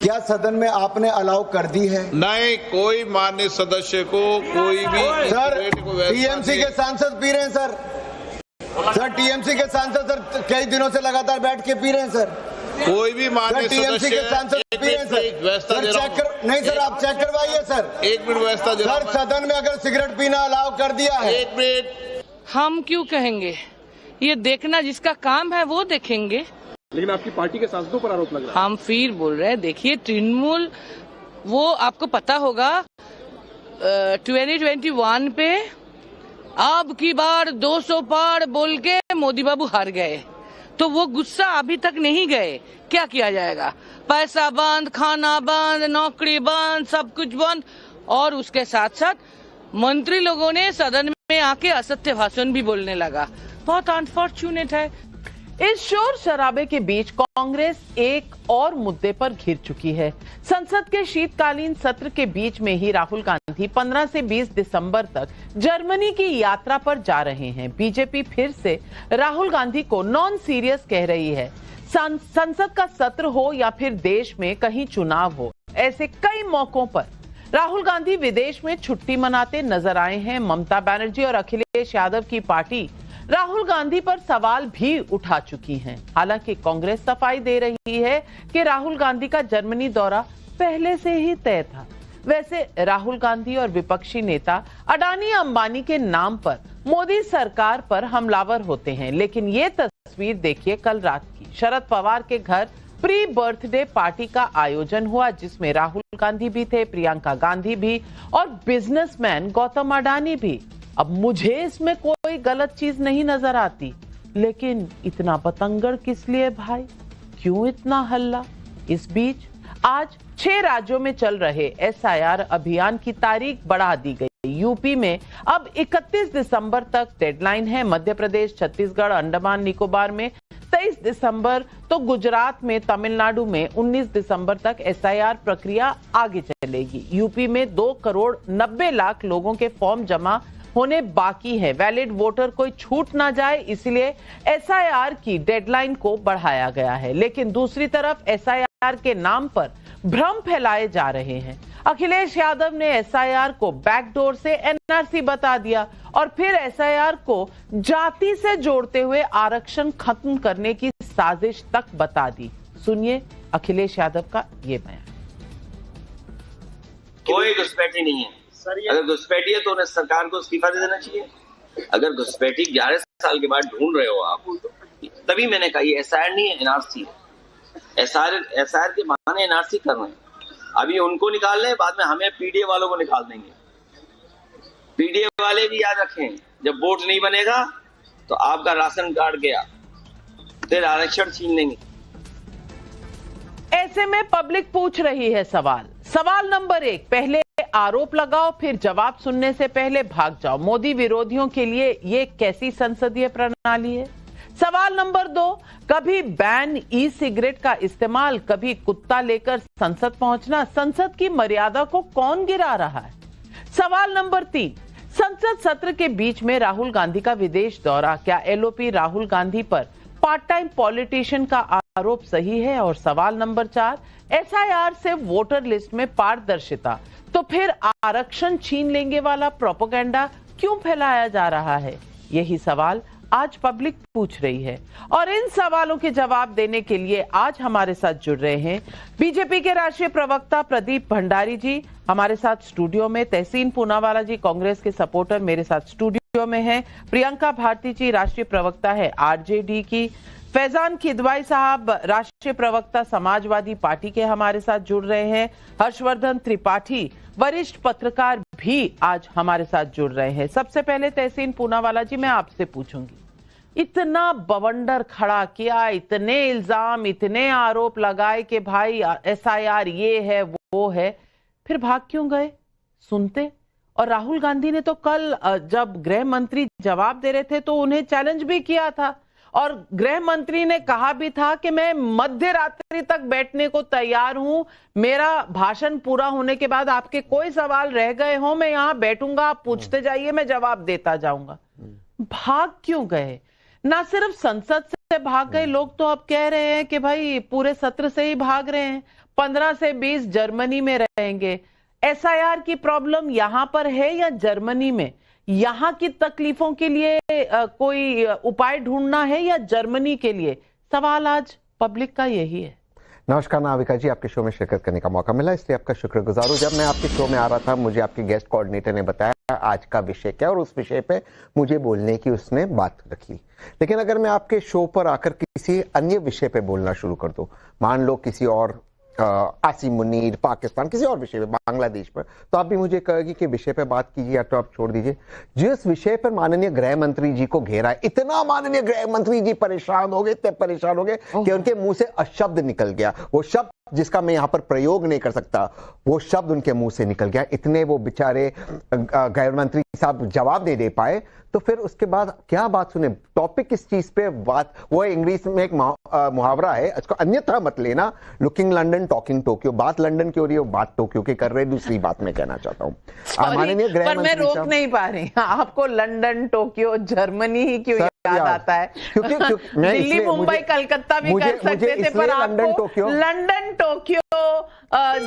क्या सदन में आपने अलाउ कर दी है? नहीं, कोई मान्य सदस्य को कोई भी सर टीएमसी के सांसद पी रहे हैं सर टीएमसी के सांसद सर कई दिनों से लगातार बैठ के पी रहे हैं सर। कोई भी मान्य टीएमसी के सांसद पी रहे हैं सर चेक नहीं सर, आप चेक करवाइए सर। 1 मिनट व्यवस्था सर सदन में अगर सिगरेट पीना अलाउ कर दिया है। 1 मिनट। हम क्यों कहेंगे, ये देखना जिसका काम है वो देखेंगे। लेकिन आपकी पार्टी के सांसदों पर आरोप लग रहा है। हम फिर बोल रहे हैं, देखिए तृणमूल, वो आपको पता होगा 2021 पे अब की बार 200 पार बोल के मोदी बाबू हार गए, तो वो गुस्सा अभी तक नहीं गए। क्या किया जाएगा? पैसा बंद, खाना बंद, नौकरी बंद, सब कुछ बंद, और उसके साथ साथ मंत्री लोगों ने सदन में आके असत्य भाषण भी बोलने लगा। बहुत अनफॉर्चुनेट है। इस शोर शराबे के बीच कांग्रेस एक और मुद्दे पर घिर चुकी है। संसद के शीतकालीन सत्र के बीच में ही राहुल गांधी 15 से 20 दिसंबर तक जर्मनी की यात्रा पर जा रहे हैं। बीजेपी फिर से राहुल गांधी को नॉन सीरियस कह रही है। संसद का सत्र हो या फिर देश में कहीं चुनाव हो, ऐसे कई मौकों पर राहुल गांधी विदेश में छुट्टी मनाते नजर आए हैं। ममता बनर्जी और अखिलेश यादव की पार्टी राहुल गांधी पर सवाल भी उठा चुकी हैं। हालांकि कांग्रेस सफाई दे रही है कि राहुल गांधी का जर्मनी दौरा पहले से ही तय था। वैसे राहुल गांधी और विपक्षी नेता अडानी अंबानी के नाम पर मोदी सरकार पर हमलावर होते हैं, लेकिन ये तस्वीर देखिए कल रात की। शरद पवार के घर प्री बर्थडे पार्टी का आयोजन हुआ, जिसमें राहुल गांधी भी थे, प्रियंका गांधी भी और बिजनेसमैन गौतम अडानी भी। अब मुझे इसमें कोई गलत चीज नहीं नजर आती, लेकिन इतना बतंगड़ किस लिए भाई? क्यों इतना हल्ला? इस बीच आज 6 राज्यों में चल रहे SIR अभियान की तारीख बढ़ा दी गई। यूपी में अब 31 दिसंबर तक डेडलाइन है। मध्य प्रदेश, छत्तीसगढ़, अंडमान निकोबार में 23 दिसंबर, तो गुजरात में, तमिलनाडु में 19 दिसंबर तक SIR प्रक्रिया आगे चलेगी। यूपी में 2 करोड़ 90 लाख लोगों के फॉर्म जमा होने बाकी है। वैलिड वोटर कोई छूट ना जाए, इसलिए SIR की डेडलाइन को बढ़ाया गया है। लेकिन दूसरी तरफ SIR के नाम पर भ्रम फैलाए जा रहे हैं। अखिलेश यादव ने SIR को बैकडोर से NRC बता दिया और फिर SIR को जाति से जोड़ते हुए आरक्षण खत्म करने की साजिश तक बता दी। सुनिए अखिलेश यादव का ये बयान। कोई घुसपैठी नहीं है। अगर घुसपैठी है तो उन्हें सरकार को इस्तीफा दे देना चाहिए। अगर घुसपैठी 11 साल के बाद ढूंढ रहे हो आप, तभी मैंने कहा ये SIR नहीं है, NRC है। SIR के बहाने NRC कर रहे हैं। अभी उनको निकाल लें, बाद में हमें PDA वालों को निकाल देंगे। PDA वाले भी याद रखें, जब वोट नहीं बनेगा तो आपका राशन कार्ड गया, फिर आरक्षण छीन लेंगे। ऐसे में पब्लिक पूछ रही है सवाल नंबर 1, पहले आरोप लगाओ फिर जवाब सुनने से पहले भाग जाओ। मोदी विरोधियों के लिए ये कैसी संसदीय प्रणाली है? सवाल नंबर 2, कभी बैन ई-सिगरेट का इस्तेमाल, कभी कुत्ता लेकर संसद पहुंचना, संसद की मर्यादा को कौन गिरा रहा है? सवाल नंबर 3, संसद सत्र के बीच में राहुल गांधी का विदेश दौरा, क्या LOP राहुल गांधी पर पार्ट टाइम पॉलिटिशियन का आरोप सही है? और सवाल नंबर 4, SIR से वोटर लिस्ट में पारदर्शिता, तो फिर आरक्षण छीन लेंगे वाला प्रोपेगेंडा क्यों फैलाया जा रहा है? यही सवाल आज पब्लिक पूछ रही है और इन सवालों के जवाब देने के लिए आज हमारे साथ जुड़ रहे हैं बीजेपी के राष्ट्रीय प्रवक्ता प्रदीप भंडारी जी हमारे साथ स्टूडियो में, तहसीन पूनावाला जी कांग्रेस के सपोर्टर मेरे साथ स्टूडियो में हैं, प्रियंका भारती जी राष्ट्रीय प्रवक्ता है RJD की, फैजान किदवाई साहब राष्ट्रीय प्रवक्ता समाजवादी पार्टी के हमारे साथ जुड़ रहे हैं, हर्षवर्धन त्रिपाठी वरिष्ठ पत्रकार भी आज हमारे साथ जुड़ रहे हैं। सबसे पहले तहसीन पूनावाला जी मैं आपसे पूछूंगी, इतना बवंडर खड़ा किया, इतने इल्जाम, इतने आरोप लगाए कि भाई SIR ये है वो है, फिर भाग क्यों गए सुनते? और राहुल गांधी ने तो कल जब गृह मंत्री जवाब दे रहे थे तो उन्हें चैलेंज भी किया था और गृह मंत्री ने कहा भी था कि मैं मध्य रात्रि तक बैठने को तैयार हूं, मेरा भाषण पूरा होने के बाद आपके कोई सवाल रह गए हो मैं यहां बैठूंगा, आप पूछते जाइए मैं जवाब देता जाऊंगा। भाग क्यों गए? ना सिर्फ संसद से भाग गए लोग, तो अब कह रहे हैं कि भाई पूरे सत्र से ही भाग रहे हैं, 15 से 20 जर्मनी में रहेंगे। एसआईआर की प्रॉब्लम यहां पर है या जर्मनी में? यहां की तकलीफों के लिए कोई उपाय ढूंढना है या जर्मनी के लिए? सवाल आज पब्लिक का यही है। नमस्कार नाविका जी, आपके शो में शिरकत करने का मौका मिला, इसलिए आपका शुक्रगुजार हूं। जब मैं आपके शो में आ रहा था, मुझे आपके गेस्ट कोऑर्डिनेटर ने बताया आज का विषय क्या, और उस विषय पे मुझे बोलने की उसने बात रखी। लेकिन अगर मैं आपके शो पर आकर किसी अन्य विषय पे बोलना शुरू कर दूं, मान लो किसी और आसिम मुनीर, पाकिस्तान, किसी और विषय पे, बांग्लादेश पर, तो आप भी मुझे कहेगी कि विषय पे बात कीजिए या तो आप छोड़ दीजिए। जिस विषय पर माननीय गृह मंत्री जी को घेरा है, इतना माननीय गृह मंत्री जी परेशान हो गए, इतने परेशान हो गए कि उनके मुंह से अशब्द निकल गया। वो शब्द जिसका मैं यहां पर प्रयोग नहीं कर सकता, वो शब्द उनके मुंह से निकल गया। इतने वो बेचारे गृह मंत्री साहब जवाब नहीं दे पाए। तो फिर उसके बाद क्या बात सुने, टॉपिक किस चीज पे बात, वो इंग्लिश में एक मुहावरा है, इसको अन्यथा मत लेना, लुकिंग लंदन टॉकिंग टोक्यो। बात लंदन की हो रही है, बात टोक्यो की कर रहे, दूसरी बात मैं कहना चाहता हूँ। पर मैं रोक नहीं पा रही, आपको लंदन, टोक्यो, जर्मनी ही क्यों याद आता है? क्योंकि दिल्ली, मुंबई, कलकत्ता भी कर सकते थे, पर आपको लंदन, टोक्यो,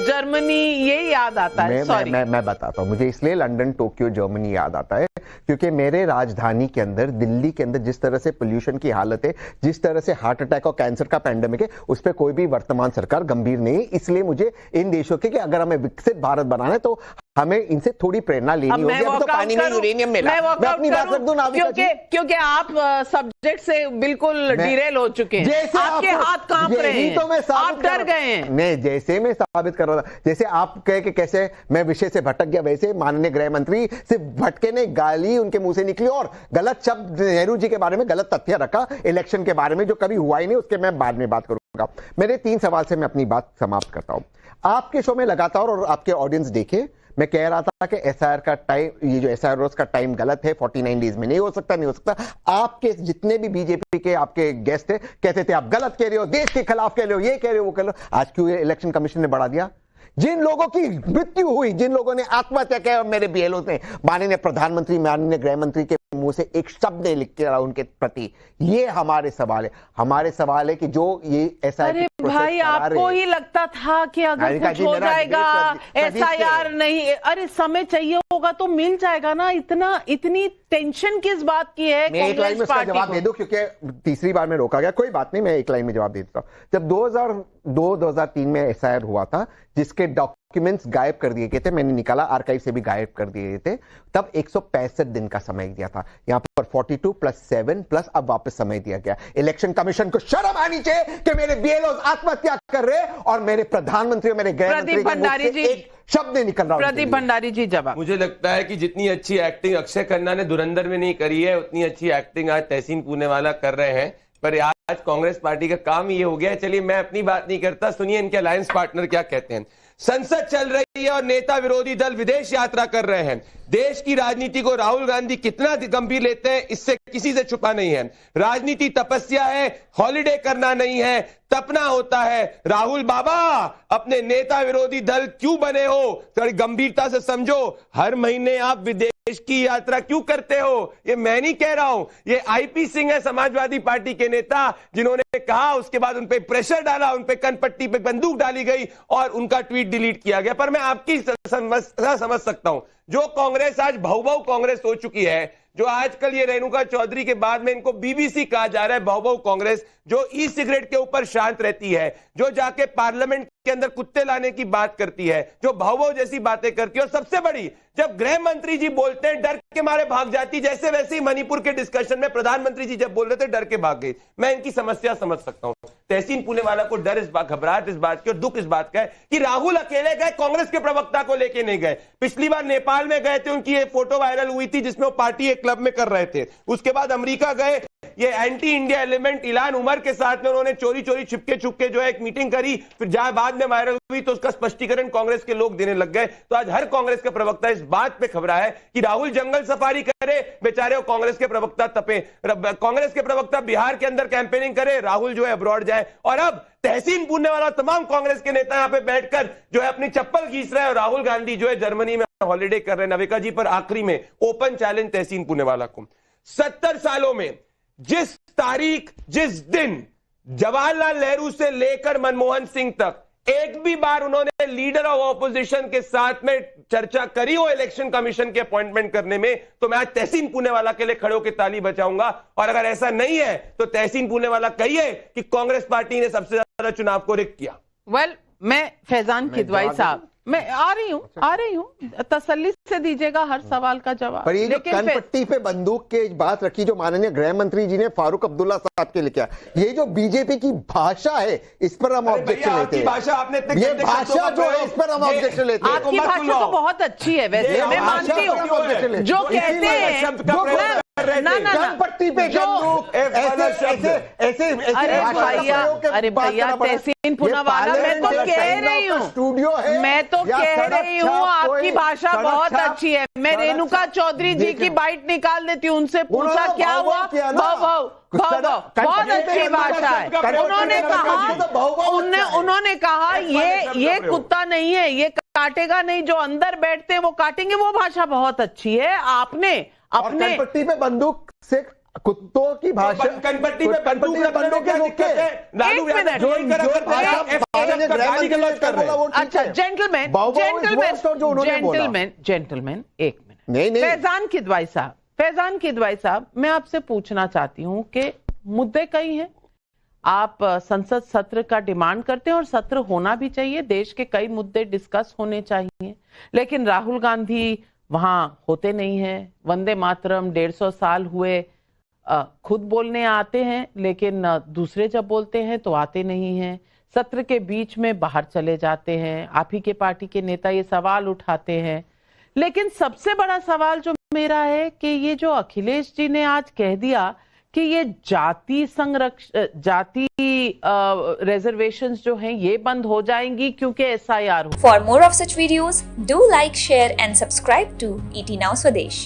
जर्मनी ये याद आता है। सॉरी, मैं बताता हूँ, मुझे इसलिए लंदन, टोक्यो, जर्मनी याद आता है क्योंकि मेरे राजधानी के अंदर, दिल्ली के अंदर जिस तरह से पोल्यूशन की हालत है, जिस तरह से हार्ट अटैक और कैंसर का पैंडेमिक है, उस पर कोई भी वर्तमान सरकार गंभीर नहीं। इसलिए मुझे इन देशों के कि अगर हमें विकसित भारत बनाना है तो हमें इनसे थोड़ी प्रेरणा लेनी होगी। अभी तो पानी में यूरेनियम मिला। मैं अपनी बात रख दूं नाविका जी, क्योंकि आप सब्जेक्ट से बिल्कुल डिरेल हो चुके हैं, आपके हाथ कांप रहे हैं, तो मैं आप डर गए हैं। नहीं, जैसे मैं साबित कर रहा था, जैसे आप कहे कि कैसे मैं विषय से भटक गया, वैसे माननीय गृह मंत्री सिर्फ भटके नहीं, गाली उनके मुंह से निकली और गलत शब्द नेहरू जी के बारे में, गलत तथ्य रखा इलेक्शन के बारे में, जो कभी हुआ ही नहीं। उसके मैं बाद में बात करूंगा। मेरे 3 सवाल से मैं अपनी बात समाप्त करता हूं। आपके शो में लगातार, और आपके ऑडियंस देखे, मैं कह रहा था कि एसआईआर का टाइम, ये जो एसआईआर का टाइम गलत है, 49 डेज में नहीं हो सकता, नहीं हो सकता। आपके जितने भी बीजेपी के आपके गेस्ट थे कहते थे आप गलत कह रहे हो, देश के खिलाफ कह रहे हो, ये कह रहे हो, वो कह रहे हो। आज क्यों इलेक्शन कमीशन ने बढ़ा दिया? जिन लोगों की मृत्यु हुई, जिन लोगों ने आत्महत्या किया, मेरे बीएलओ ने, माननीय प्रधानमंत्री, माननीय गृह मंत्री के मुंह से एक शब्द नहीं लिख के रहा उनके प्रति। ये हमारे सवाल है। हमारे सवाल है कि जो ये एसआईआर, अरे भाई, आपको ही लगता था कि अगर कुछ हो जाएगा, एसआईआर नहीं, अरे समय चाहिए होगा तो मिल जाएगा ना। इतनी टेंशन किस बात की है? मैं एक लाइन में उसका जवाब दे दूं, क्योंकि तीसरी बार में रोका गया। कोई बात नहीं, मैं एक लाइन में जवाब दे देता हूं। जब 2002-2003 में एसआईआर हुआ था, जिसके डॉक्यूमेंट्स गायब कर दिए गए थे, मैंने निकाला, आर्काइव से भी गायब कर दिए गए थे, तब 165 दिन का समय दिया था। यहां पर 42 + 7 प्लस अब वापस समय दिया गया। इलेक्शन कमीशन को शर्म आनी चाहिए कि मेरे बीएलओ आत्महत्या कर रहे और मेरे प्रधानमंत्री और मेरे गृह मंत्री एक शब्द नहीं निकल रहा। प्रदीप भंडारी जी, जवाब। मुझे लगता है कि जितनी अच्छी एक्टिंग अक्षय खन्ना ने धुरंधर में नहीं करी है, उतनी अच्छी एक्टिंग आज तहसीन पूनेवाला कर रहे हैं। पर आज कांग्रेस पार्टी का काम ये हो गया। चलिए, मैं अपनी बात नहीं करता, सुनिए इनके अलायंस पार्टनर क्या कहते हैं। संसद चल रही है और नेता विरोधी दल विदेश यात्रा कर रहे हैं। देश की राजनीति को राहुल गांधी कितना गंभीर लेते हैं, इससे किसी से छुपा नहीं है। राजनीति तपस्या है, हॉलिडे करना नहीं है, तपना होता है। राहुल बाबा, अपने नेता विरोधी दल क्यों बने हो, थोड़ी गंभीरता से समझो। हर महीने आप विदेश की यात्रा क्यों करते हो? ये मैं नहीं कह रहा हूं, ये आईपी सिंह है, समाजवादी पार्टी के नेता, जिन्होंने कहा, उसके बाद उन पे प्रेशर डाला, उन पे कनपट्टी पे बंदूक डाली गई और उनका ट्वीट डिलीट किया गया। पर मैं आपकी समस्या समझ सकता हूं। जो कांग्रेस आज भौ कांग्रेस हो चुकी है, जो आजकल ये रेणुका चौधरी के बाद में इनको बीबीसी कहा जा रहा है, भौ कांग्रेस, जो ई सिगरेट के ऊपर शांत रहती है, जो जाके पार्लियामेंट के अंदर कुत्ते लाने की बात करती है, जो भौ जैसी बातें करती है, और सबसे बड़ी, जब गृह मंत्री जी बोलते हैं डर के मारे भाग जाती, जैसे वैसे ही मणिपुर के डिस्कशन में प्रधानमंत्री जी जब बोल रहे थे डर के भाग गई। मैं इनकी समस्या समझ सकता हूं। तहसीन पूनेवाला को डर इस बात, घबराहट इस बात की और दुख इस बात का है कि राहुल अकेले गए, कांग्रेस के प्रवक्ता को लेके नहीं गए। पिछली बार नेपाल में गए थे, उनकी ये फोटो वायरल हुई थी जिसमें वो पार्टी एक क्लब में कर रहे थे। उसके बाद अमेरिका गए, ये anti India element Ilhan Omar के साथ में उन्होंने चोरी चोरी छिपके जो है एक मीटिंग करी, फिर जहां बाद में वायरल हुई तो उसका स्पष्टीकरण कांग्रेस के लोग देने लग गए। तो आज हर कांग्रेस का प्रवक्ता इस बात पे खबरा है कि राहुल जंगल सफारी करे, बेचारे वो कांग्रेस के प्रवक्ता तपे। कांग्रेस के प्रवक्ता बिहार के अंदर कैंपेनिंग करे, राहुल जो है अब्रॉड जाए। और अब तहसीन पूनेवाला, तमाम कांग्रेस के नेता यहां पे बैठकर जो है अपनी चप्पल घीस रहे हैं, और राहुल गांधी जो है जर्मनी में हॉलिडे कर रहे हैं। नविका जी, पर आखिरी में ओपन चैलेंज तहसीन पूनेवाला को, 70 सालों में जिस तारीख, जिस दिन जवाहरलाल नेहरू से लेकर मनमोहन सिंह तक एक भी बार उन्होंने लीडर ऑफ ऑपोजिशन के साथ में चर्चा करी हो इलेक्शन कमीशन के अपॉइंटमेंट करने में, तो मैं आज तहसीन पूनेवाला के लिए खड़े होकर ताली बजाऊंगा। और अगर ऐसा नहीं है तो तहसीन पूनेवाला कहिए कि कांग्रेस पार्टी ने सबसे ज्यादा चुनाव को रिग किया। वेल, मैं फैजान किदवाई साहब, मैं आ रही हूँ, तसल्ली से दीजिएगा हर सवाल का जवाब। पर ये जो कनपट्टी पे बंदूक के बात रखी जो माननीय गृह मंत्री जी ने फारूक अब्दुल्ला साहब के लिए किया, ये जो बीजेपी की भाषा है इस पर हम ऑब्जेक्शन लेते हैं। भाषा आपने ये भाषा जो है इस पर हम ऑब्जेक्शन लेते हैं। आपकी भाषा तो बहुत अच्छी है वैसे, मैं मानती हूँ। जो कहते हैं ना कनपट्टी पे बंदूक ऐसे अरे भैया तहसीन पूनावाला, मैं तो कह रही हूँ, स्टूडियो है, मैं तो कह रही हूँ आपकी भाषा बहुत अच्छी है। मैं रेणुका चौधरी जी की बाइट निकाल देती हूँ, उनसे पूछा क्या हुआ, बहुत अच्छी भाषा है। उन्होंने कहा ये कुत्ता नहीं है, ये काटेगा नहीं, जो अंदर बैठते हैं वो काटेंगे, वो भाषा बहुत अच्छी है। आपने अपने कनपट्टी पे बंदूक से कुत्तों की भाषा, कनपट्टी पे बंदूक क्या दिक्कत है? लालू यादव अच्छा जेंटलमैन, एक मिनट। नहीं फैजान किदवाई साहब, मैं आपसे पूछना चाहती हूँ कि मुद्दे कई हैं, आप संसद सत्र का डिमांड करते हैं और सत्र होना भी चाहिए, देश के कई मुद्दे डिस्कस होने चाहिए, लेकिन राहुल गांधी वहां होते नहीं हैं। वंदे मातरम 150 साल हुए, खुद बोलने आते हैं लेकिन दूसरे जब बोलते हैं तो आते नहीं हैं, सत्र के बीच में बाहर चले जाते हैं। आप ही के पार्टी के नेता ये सवाल उठाते हैं, लेकिन सबसे बड़ा सवाल जो मेरा है कि ये जो अखिलेश जी ने आज कह दिया कि ये जाति रिजर्वेशंस जो हैं ये बंद हो जाएंगी क्योंकि SIR हो। For more of such videos, do like, share and subscribe to ET Now Swadesh.